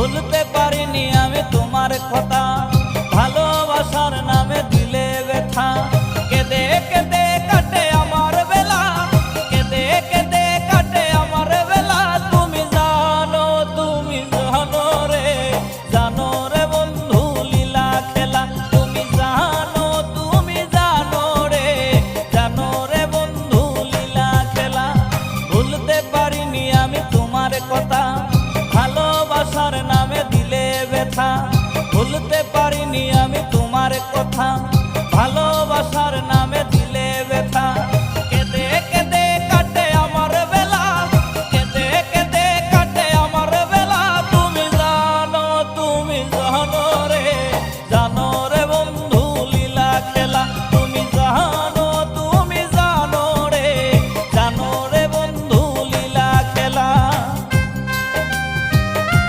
ভুলতে পারিনি আমি তোমার কথা, ভালোবাসার নামে দিলে ব্যথা। কেঁদে কেঁদে কাটে আমার বেলা, কেঁদে কেঁদে কাটে আমার বেলা। তুমি জানো রে, জানো রে বন্ধু লীলা খেলা। তুমি জানো রে, জানো রে বন্ধু লীলা খেলা। ভুলতে পারিনি আমি তোমার কথা, ভালোবাসার নামে দিলে ব্যথা। ভুলতে পারিনি আমি তোমার কথা।